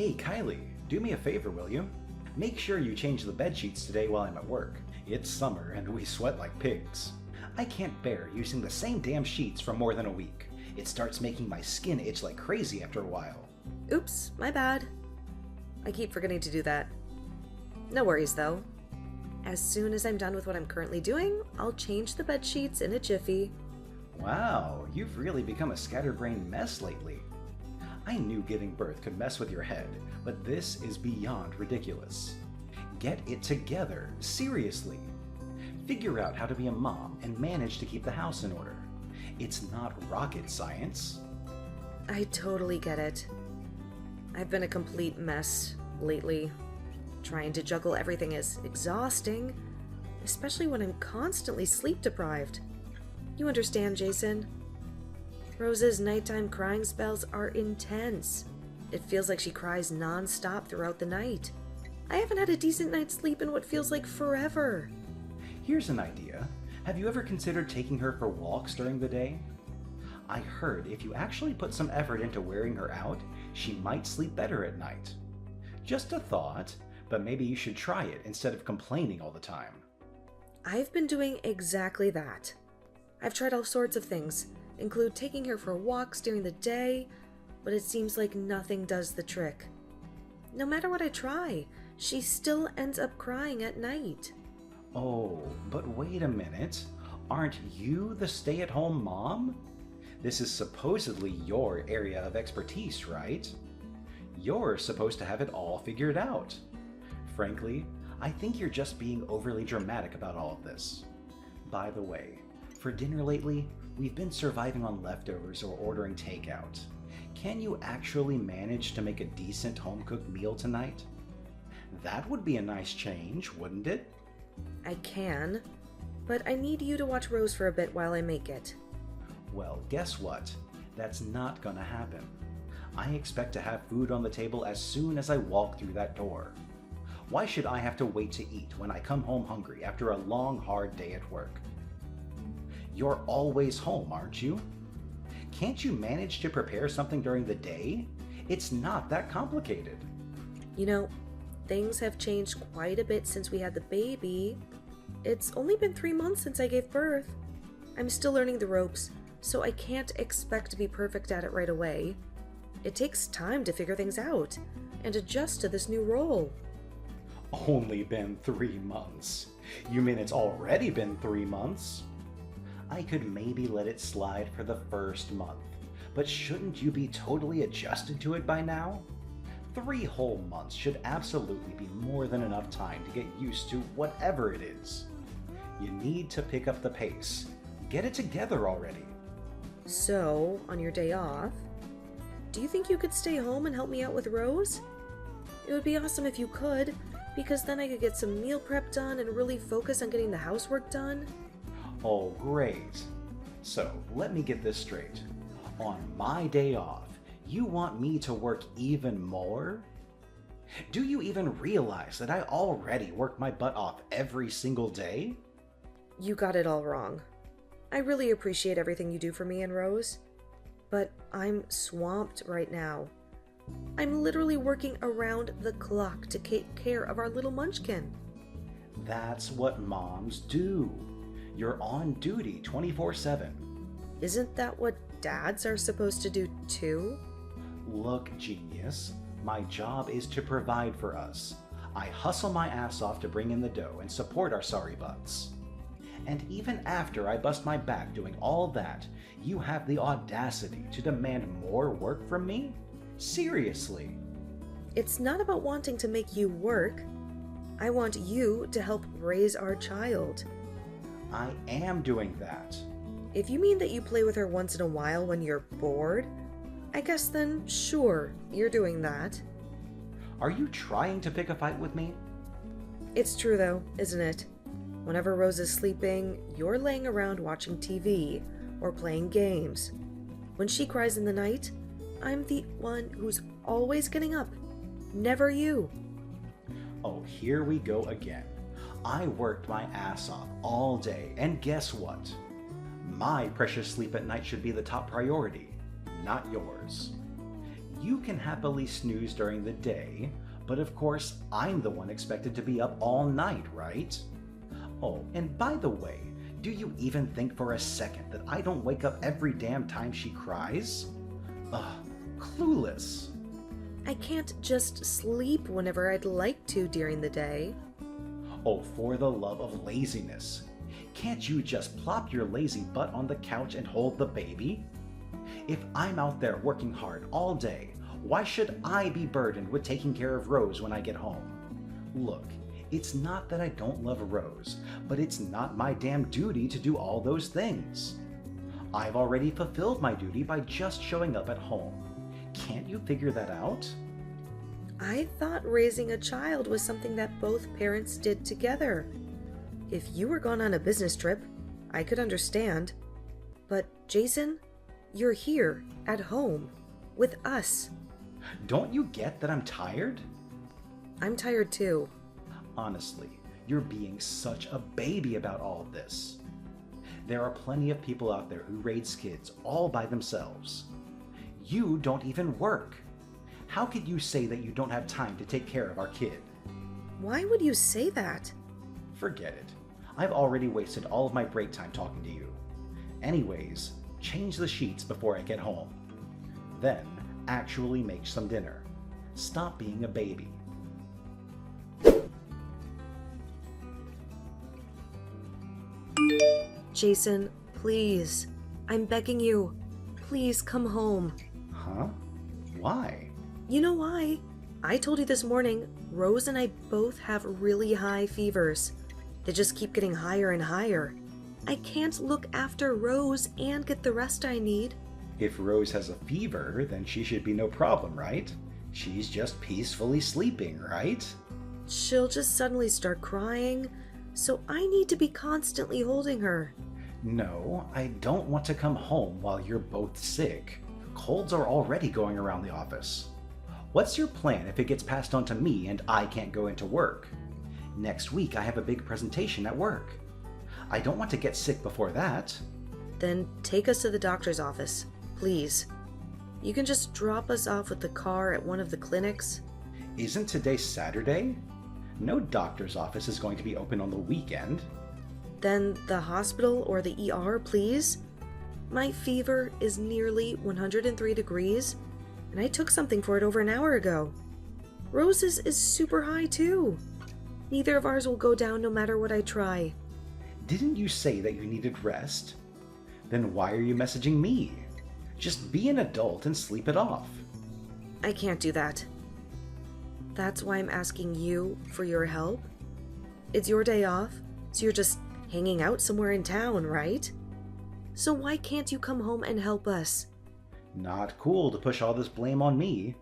Hey Kylie, do me a favor, will you? Make sure you change the bed sheets today while I'm at work. It's summer and we sweat like pigs. I can't bear using the same damn sheets for more than a week. It starts making my skin itch like crazy after a while. Oops, my bad. I keep forgetting to do that. No worries though. As soon as I'm done with what I'm currently doing, I'll change the bed sheets in a jiffy. Wow, you've really become a scatterbrained mess lately. I knew giving birth could mess with your head, but this is beyond ridiculous. Get it together, seriously. Figure out how to be a mom and manage to keep the house in order. It's not rocket science. I totally get it. I've been a complete mess lately. Trying to juggle everything is exhausting, especially when I'm constantly sleep deprived. You understand, Jason? Rose's nighttime crying spells are intense. It feels like she cries non-stop throughout the night. I haven't had a decent night's sleep in what feels like forever. Here's an idea. Have you ever considered taking her for walks during the day? I heard if you actually put some effort into wearing her out, she might sleep better at night. Just a thought, but maybe you should try it instead of complaining all the time. I've been doing exactly that. I've tried all sorts of things, include taking her for walks during the day, but it seems like nothing does the trick. No matter what I try, she still ends up crying at night. Oh, but wait a minute. Aren't you the stay-at-home mom? This is supposedly your area of expertise, right? You're supposed to have it all figured out. Frankly, I think you're just being overly dramatic about all of this. By the way, for dinner lately, we've been surviving on leftovers or ordering takeout. Can you actually manage to make a decent home-cooked meal tonight? That would be a nice change, wouldn't it? I can, but I need you to watch Rose for a bit while I make it. Well, guess what? That's not gonna happen. I expect to have food on the table as soon as I walk through that door. Why should I have to wait to eat when I come home hungry after a long, hard day at work? You're always home, aren't you? Can't you manage to prepare something during the day? It's not that complicated. You know, things have changed quite a bit since we had the baby. It's only been 3 months since I gave birth. I'm still learning the ropes, so I can't expect to be perfect at it right away. It takes time to figure things out and adjust to this new role. Only been 3 months. You mean it's already been 3 months? I could maybe let it slide for the first month, but shouldn't you be totally adjusted to it by now? 3 whole months should absolutely be more than enough time to get used to whatever it is. You need to pick up the pace. Get it together already. So, on your day off, do you think you could stay home and help me out with Rose? It would be awesome if you could, because then I could get some meal prep done and really focus on getting the housework done. Oh, great. So, let me get this straight. On my day off, you want me to work even more? Do you even realize that I already work my butt off every single day? You got it all wrong. I really appreciate everything you do for me and Rose, but I'm swamped right now. I'm literally working around the clock to take care of our little munchkin. That's what moms do. You're on duty 24/7. Isn't that what dads are supposed to do too? Look, genius, my job is to provide for us. I hustle my ass off to bring in the dough and support our sorry butts. And even after I bust my back doing all that, you have the audacity to demand more work from me? Seriously. It's not about wanting to make you work. I want you to help raise our child. I am doing that. If you mean that you play with her once in a while when you're bored, I guess then sure, you're doing that. Are you trying to pick a fight with me? It's true though, isn't it? Whenever Rose is sleeping, you're laying around watching TV or playing games. When she cries in the night, I'm the one who's always getting up, never you. Oh, here we go again. I worked my ass off all day, and guess what? My precious sleep at night should be the top priority, not yours. You can happily snooze during the day, but of course I'm the one expected to be up all night, right? Oh, and by the way, do you even think for a second that I don't wake up every damn time she cries? Ugh, clueless. I can't just sleep whenever I'd like to during the day. Oh, for the love of laziness. Can't you just plop your lazy butt on the couch and hold the baby? If I'm out there working hard all day, why should I be burdened with taking care of Rose when I get home? Look, it's not that I don't love Rose, but it's not my damn duty to do all those things. I've already fulfilled my duty by just showing up at home. Can't you figure that out? I thought raising a child was something that both parents did together. If you were gone on a business trip, I could understand. But Jason, you're here, at home, with us. Don't you get that I'm tired? I'm tired too. Honestly, you're being such a baby about all of this. There are plenty of people out there who raise kids all by themselves. You don't even work. How could you say that you don't have time to take care of our kid? Why would you say that? Forget it. I've already wasted all of my break time talking to you. Anyways, change the sheets before I get home. Then, actually make some dinner. Stop being a baby. Jason, please. I'm begging you. Please come home. Huh? Why? You know why? I told you this morning, Rose and I both have really high fevers. They just keep getting higher and higher. I can't look after Rose and get the rest I need. If Rose has a fever, then she should be no problem, right? She's just peacefully sleeping, right? She'll just suddenly start crying, so I need to be constantly holding her. No, I don't want to come home while you're both sick. Colds are already going around the office. What's your plan if it gets passed on to me and I can't go into work? Next week I have a big presentation at work. I don't want to get sick before that. Then take us to the doctor's office, please. You can just drop us off with the car at one of the clinics. Isn't today Saturday? No doctor's office is going to be open on the weekend. Then the hospital or the ER, please. My fever is nearly 103 degrees, and I took something for it over an hour ago. Rose's is super high too. Neither of ours will go down no matter what I try. Didn't you say that you needed rest? Then why are you messaging me? Just be an adult and sleep it off. I can't do that. That's why I'm asking you for your help. It's your day off, so you're just hanging out somewhere in town, right? So why can't you come home and help us? Not cool to push all this blame on me.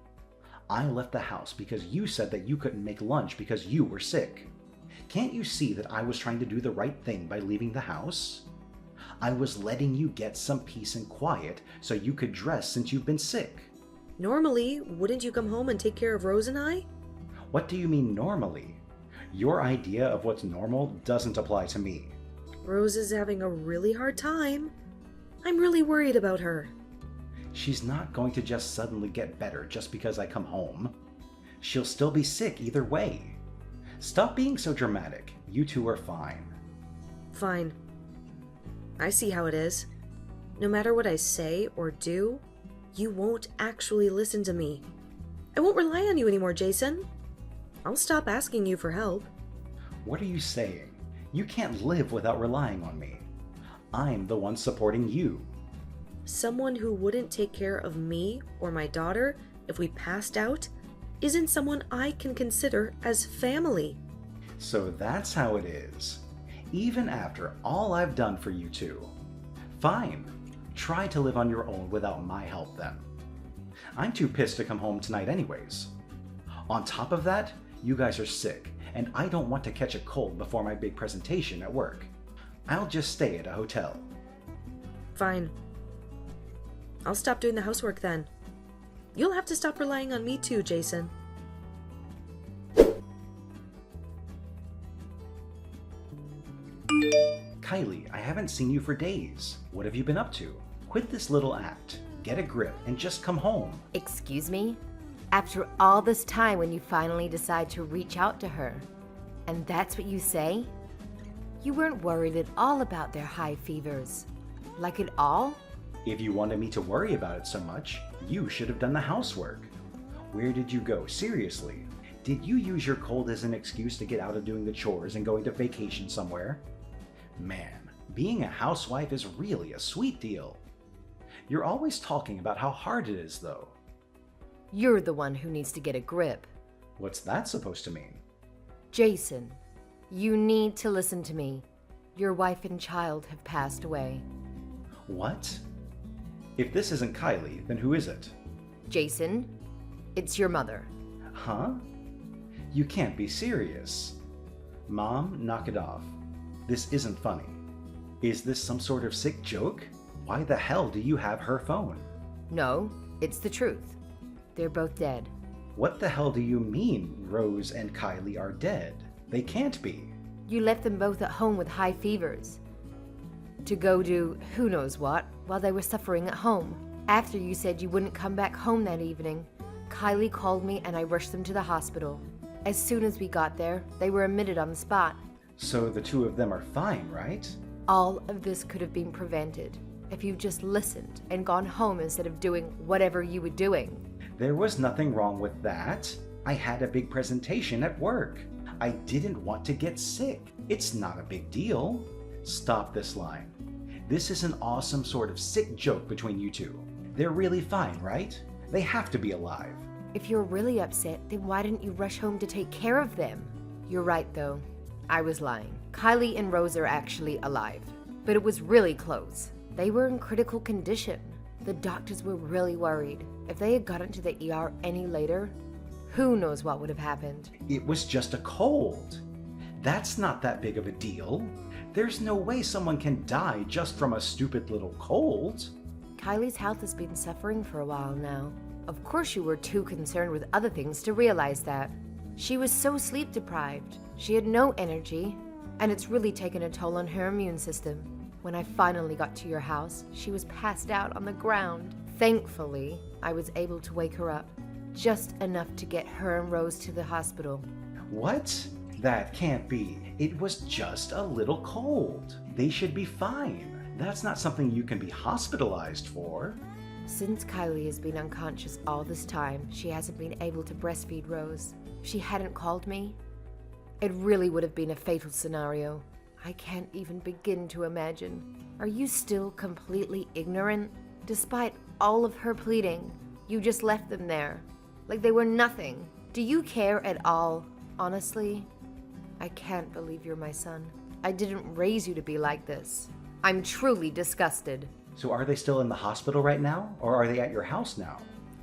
I left the house because you said that you couldn't make lunch because you were sick. Can't you see that I was trying to do the right thing by leaving the house? I was letting you get some peace and quiet so you could dress since you've been sick. Normally, wouldn't you come home and take care of Rose and I? What do you mean normally? Your idea of what's normal doesn't apply to me. Rose is having a really hard time. I'm really worried about her. She's not going to just suddenly get better just because I come home. She'll still be sick either way. Stop being so dramatic. You two are fine. Fine. I see how it is. No matter what I say or do, you won't actually listen to me. I won't rely on you anymore, Jason. I'll stop asking you for help. What are you saying? You can't live without relying on me. I'm the one supporting you. Someone who wouldn't take care of me or my daughter if we passed out isn't someone I can consider as family. So that's how it is. Even after all I've done for you two. Fine. Try to live on your own without my help then. I'm too pissed to come home tonight anyways. On top of that, you guys are sick, and I don't want to catch a cold before my big presentation at work. I'll just stay at a hotel. Fine. I'll stop doing the housework then. You'll have to stop relying on me too, Jason. Kylie, I haven't seen you for days. What have you been up to? Quit this little act. get a grip, and just come home. Excuse me? After all this time when you finally decide to reach out to her, and that's what you say? You weren't worried at all about their high fevers. Like at all? If you wanted me to worry about it so much, you should have done the housework. Where did you go? Seriously. Did you use your cold as an excuse to get out of doing the chores and going to vacation somewhere? Man, being a housewife is really a sweet deal. You're always talking about how hard it is, though. You're the one who needs to get a grip. What's that supposed to mean? Jason, you need to listen to me. Your wife and child have passed away. What? If this isn't Kylie, then who is it? Jason, it's your mother. Huh? You can't be serious. Mom, knock it off. This isn't funny. Is this some sort of sick joke? Why the hell do you have her phone? No, it's the truth. They're both dead. What the hell do you mean Rose and Kylie are dead? They can't be. You left them both at home with high fevers to go do who knows what while they were suffering at home. After you said you wouldn't come back home that evening, Kylie called me and I rushed them to the hospital. As soon as we got there, they were admitted on the spot. So the two of them are fine, right? All of this could have been prevented if you just listened and gone home instead of doing whatever you were doing. There was nothing wrong with that. I had a big presentation at work. I didn't want to get sick. It's not a big deal. Stop this line. This is an awesome sort of sick joke between you two. They're really fine, right? They have to be alive. If you're really upset, then why didn't you rush home to take care of them? You're right, though. I was lying. Kylie and Rose are actually alive. But it was really close. They were in critical condition. The doctors were really worried. If they had gotten to the ER any later, who knows what would have happened. It was just a cold. That's not that big of a deal. There's no way someone can die just from a stupid little cold. Kylie's health has been suffering for a while now. Of course you were too concerned with other things to realize that. She was so sleep deprived. She had no energy, and it's really taken a toll on her immune system. When I finally got to your house, she was passed out on the ground. Thankfully, I was able to wake her up, just enough to get her and Rose to the hospital. What? That can't be. It was just a little cold. They should be fine. That's not something you can be hospitalized for. Since Kylie has been unconscious all this time, she hasn't been able to breastfeed Rose. If she hadn't called me, it really would have been a fatal scenario. I can't even begin to imagine. Are you still completely ignorant? Despite all of her pleading, you just left them there, like they were nothing. Do you care at all? Honestly, I can't believe you're my son. I didn't raise you to be like this. I'm truly disgusted. So are they still in the hospital right now, or are they at your house now?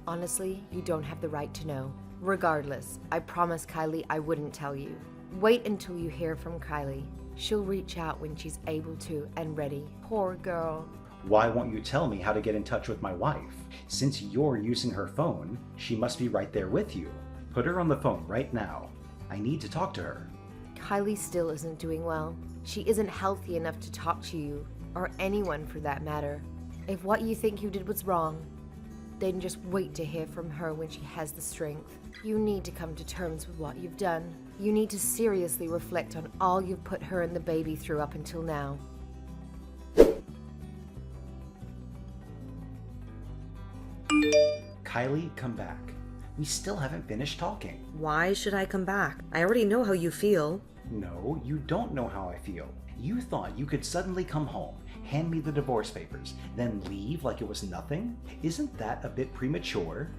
Honestly, you don't have the right to know. Regardless, I promised Kylie I wouldn't tell you. Wait until you hear from Kylie. She'll reach out when she's able to and ready. Poor girl. Why won't you tell me how to get in touch with my wife? Since you're using her phone, she must be right there with you. Put her on the phone right now. I need to talk to her. Kylie still isn't doing well. She isn't healthy enough to talk to you, or anyone for that matter. If what you think you did was wrong, then just wait to hear from her when she has the strength. You need to come to terms with what you've done. You need to seriously reflect on all you've put her and the baby through up until now. Kylie, come back. We still haven't finished talking. Why should I come back? I already know how you feel. No, you don't know how I feel. You thought you could suddenly come home, hand me the divorce papers, then leave like it was nothing? Isn't that a bit premature?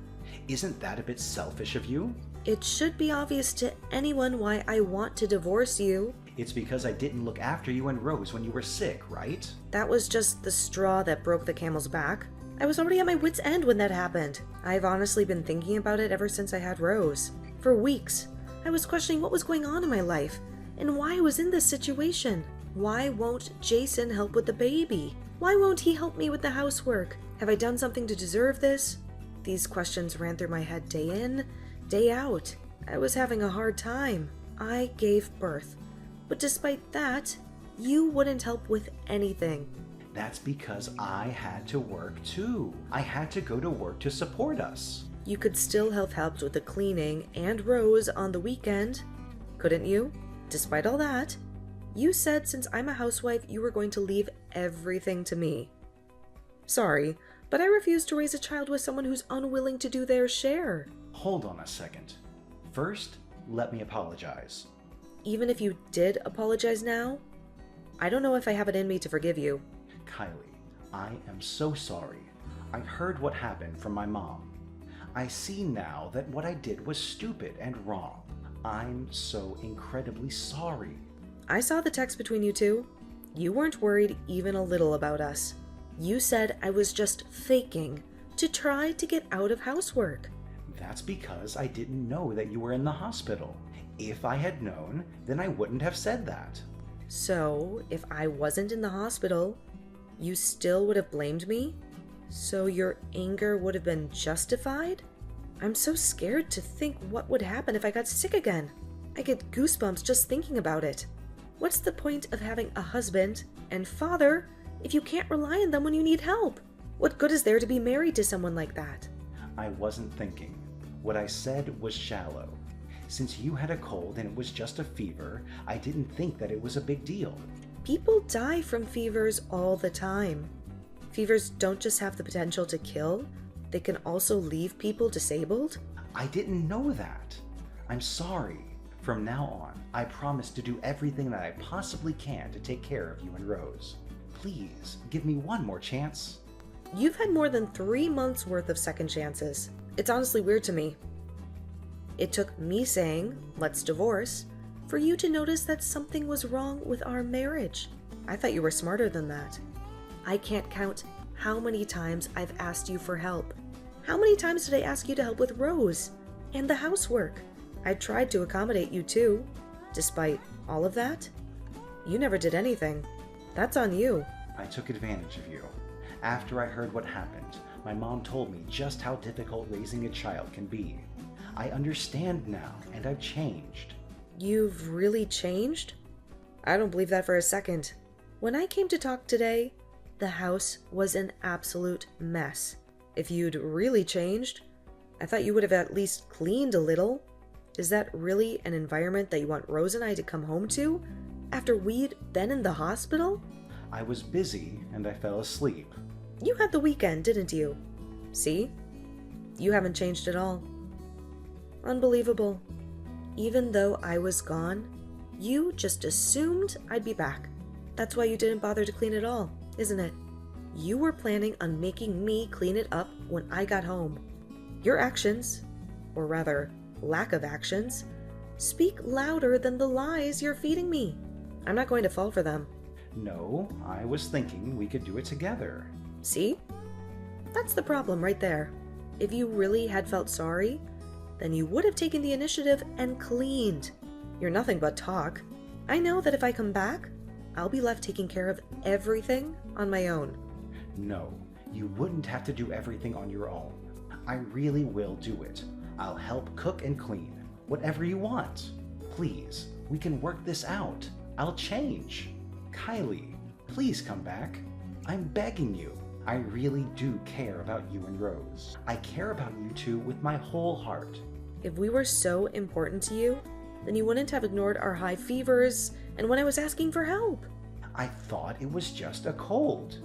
Isn't that a bit selfish of you? It should be obvious to anyone why I want to divorce you. It's because I didn't look after you and Rose when you were sick, right? That was just the straw that broke the camel's back. I was already at my wit's end when that happened. I've honestly been thinking about it ever since I had Rose. For weeks, I was questioning what was going on in my life and why I was in this situation. Why won't Jason help with the baby? Why won't he help me with the housework? Have I done something to deserve this? These questions ran through my head day in, day out. I was having a hard time. I gave birth. But despite that, you wouldn't help with anything. That's because I had to work too. I had to go to work to support us. You could still have helped with the cleaning and Rose on the weekend, couldn't you? Despite all that, you said since I'm a housewife, you were going to leave everything to me. Sorry, but I refuse to raise a child with someone who's unwilling to do their share. Hold on a second. First, let me apologize. Even if you did apologize now, I don't know if I have it in me to forgive you. Kylie, I am so sorry. I heard what happened from my mom. I see now that what I did was stupid and wrong. I'm so incredibly sorry. I saw the text between you two. You weren't worried even a little about us. You said I was just faking to try to get out of housework. That's because I didn't know that you were in the hospital. If I had known, then I wouldn't have said that. So, if I wasn't in the hospital, you still would have blamed me? So your anger would have been justified? I'm so scared to think what would happen if I got sick again. I get goosebumps just thinking about it. What's the point of having a husband and father if you can't rely on them when you need help? What good is there to be married to someone like that? I wasn't thinking. What I said was shallow. Since you had a cold and it was just a fever, I didn't think that it was a big deal. People die from fevers all the time. Fevers don't just have the potential to kill, they can also leave people disabled. I didn't know that. I'm sorry. From now on, I promise to do everything that I possibly can to take care of you and Rose. Please, give me one more chance. You've had more than 3 months worth of second chances. It's honestly weird to me. It took me saying, let's divorce, for you to notice that something was wrong with our marriage. I thought you were smarter than that. I can't count how many times I've asked you for help. How many times did I ask you to help with Rose and the housework? I tried to accommodate you too. Despite all of that, you never did anything. That's on you. I took advantage of you. After I heard what happened, my mom told me just how difficult raising a child can be. I understand now, and I've changed. You've really changed? I don't believe that for a second. When I came to talk today, the house was an absolute mess. If you'd really changed, I thought you would have at least cleaned a little. Is that really an environment that you want Rose and I to come home to after we'd been in the hospital? I was busy and I fell asleep. You had the weekend, didn't you? See? You haven't changed at all. Unbelievable. Even though I was gone, you just assumed I'd be back. That's why you didn't bother to clean it all, isn't it? You were planning on making me clean it up when I got home. Your actions, or rather, lack of actions, speak louder than the lies you're feeding me. I'm not going to fall for them. No, I was thinking we could do it together. See? That's the problem right there. If you really had felt sorry, then you would have taken the initiative and cleaned. You're nothing but talk. I know that if I come back, I'll be left taking care of everything on my own. No, you wouldn't have to do everything on your own. I really will do it. I'll help cook and clean. Whatever you want. Please, we can work this out. I'll change. Kylie, please come back. I'm begging you. I really do care about you and Rose. I care about you two with my whole heart. If we were so important to you, then you wouldn't have ignored our high fevers and when I was asking for help. I thought it was just a cold.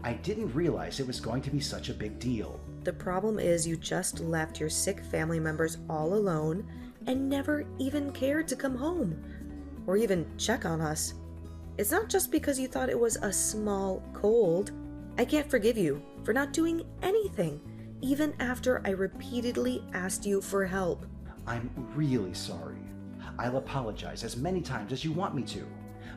I didn't realize it was going to be such a big deal. The problem is you just left your sick family members all alone and never even cared to come home or even check on us. It's not just because you thought it was a small cold. I can't forgive you for not doing anything, even after I repeatedly asked you for help. I'm really sorry. I'll apologize as many times as you want me to.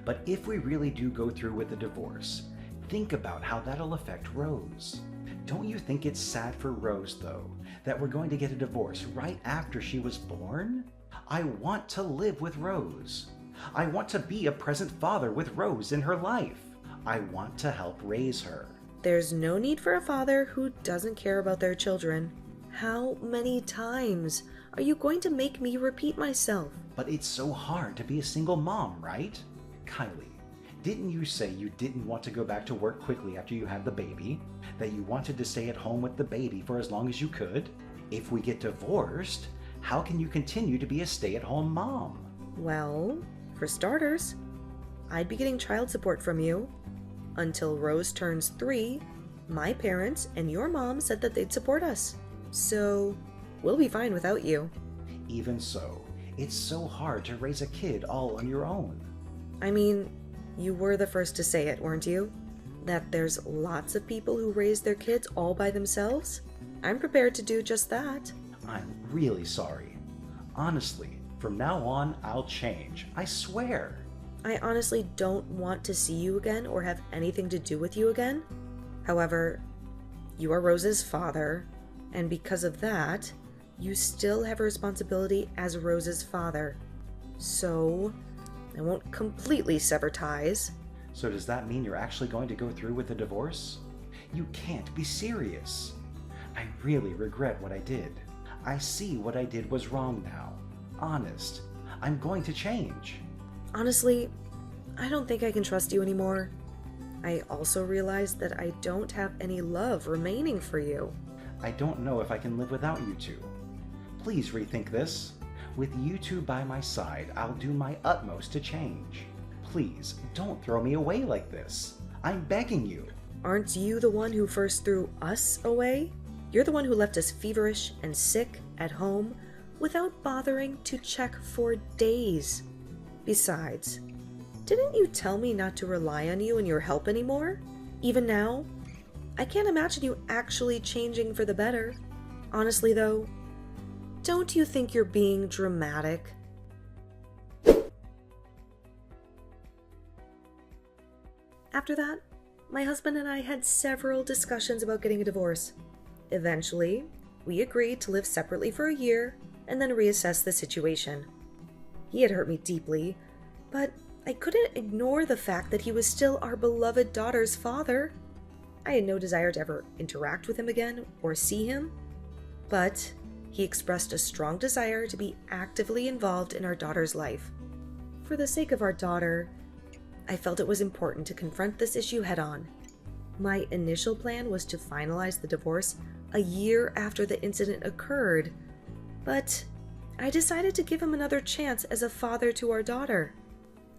But if we really do go through with the divorce, think about how that'll affect Rose. Don't you think it's sad for Rose, though, that we're going to get a divorce right after she was born? I want to live with Rose. I want to be a present father with Rose in her life. I want to help raise her. There's no need for a father who doesn't care about their children. How many times are you going to make me repeat myself? But it's so hard to be a single mom, right? Kylie, Didn't you say you didn't want to go back to work quickly after you had the baby? That you wanted to stay at home with the baby for as long as you could? If we get divorced, how can you continue to be a stay-at-home mom? Well, for starters, I'd be getting child support from you. Until Rose turns 3, my parents and your mom said that they'd support us. So, we'll be fine without you. Even so, it's so hard to raise a kid all on your own. I mean, you were the first to say it, weren't you? That there's lots of people who raise their kids all by themselves? I'm prepared to do just that. I'm really sorry. Honestly, from now on, I'll change. I swear. I honestly don't want to see you again or have anything to do with you again. However, you are Rose's father, and because of that, you still have a responsibility as Rose's father. So, I won't completely sever ties. So does that mean you're actually going to go through with the divorce? You can't be serious. I really regret what I did. I see what I did was wrong now. Honest. I'm going to change. Honestly, I don't think I can trust you anymore. I also realize that I don't have any love remaining for you. I don't know if I can live without you two. Please rethink this. With you two by my side, I'll do my utmost to change. Please, don't throw me away like this. I'm begging you. Aren't you the one who first threw us away? You're the one who left us feverish and sick at home without bothering to check for days. Besides, didn't you tell me not to rely on you and your help anymore? Even now, I can't imagine you actually changing for the better. Honestly though, don't you think you're being dramatic? After that, my husband and I had several discussions about getting a divorce. Eventually, we agreed to live separately for a year and then reassess the situation. He had hurt me deeply, but I couldn't ignore the fact that he was still our beloved daughter's father. I had no desire to ever interact with him again or see him, but he expressed a strong desire to be actively involved in our daughter's life. For the sake of our daughter, I felt it was important to confront this issue head-on. My initial plan was to finalize the divorce a year after the incident occurred, but I decided to give him another chance as a father to our daughter.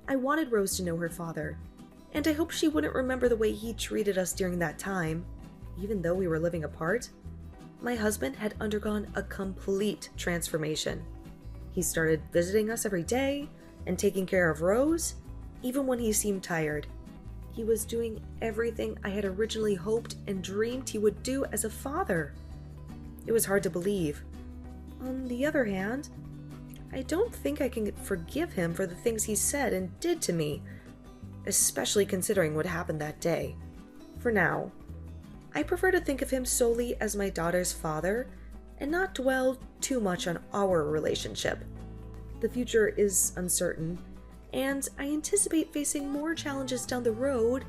I wanted Rose to know her father, and I hoped she wouldn't remember the way he treated us during that time. Even though we were living apart, my husband had undergone a complete transformation. He started visiting us every day and taking care of Rose, even when he seemed tired. He was doing everything I had originally hoped and dreamed he would do as a father. It was hard to believe. On the other hand, I don't think I can forgive him for the things he said and did to me, especially considering what happened that day. For now, I prefer to think of him solely as my daughter's father and not dwell too much on our relationship. The future is uncertain, and I anticipate facing more challenges down the road,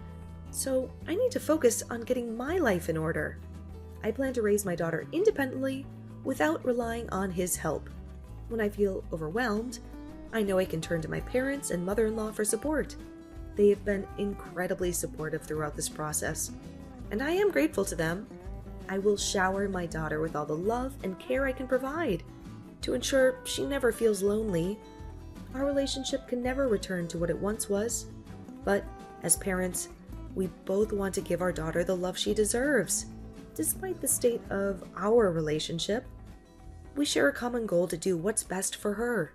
so I need to focus on getting my life in order. I plan to raise my daughter independently without relying on his help. When I feel overwhelmed, I know I can turn to my parents and mother-in-law for support. They have been incredibly supportive throughout this process, and I am grateful to them. I will shower my daughter with all the love and care I can provide to ensure she never feels lonely. Our relationship can never return to what it once was, but as parents, we both want to give our daughter the love she deserves. Despite the state of our relationship, we share a common goal to do what's best for her.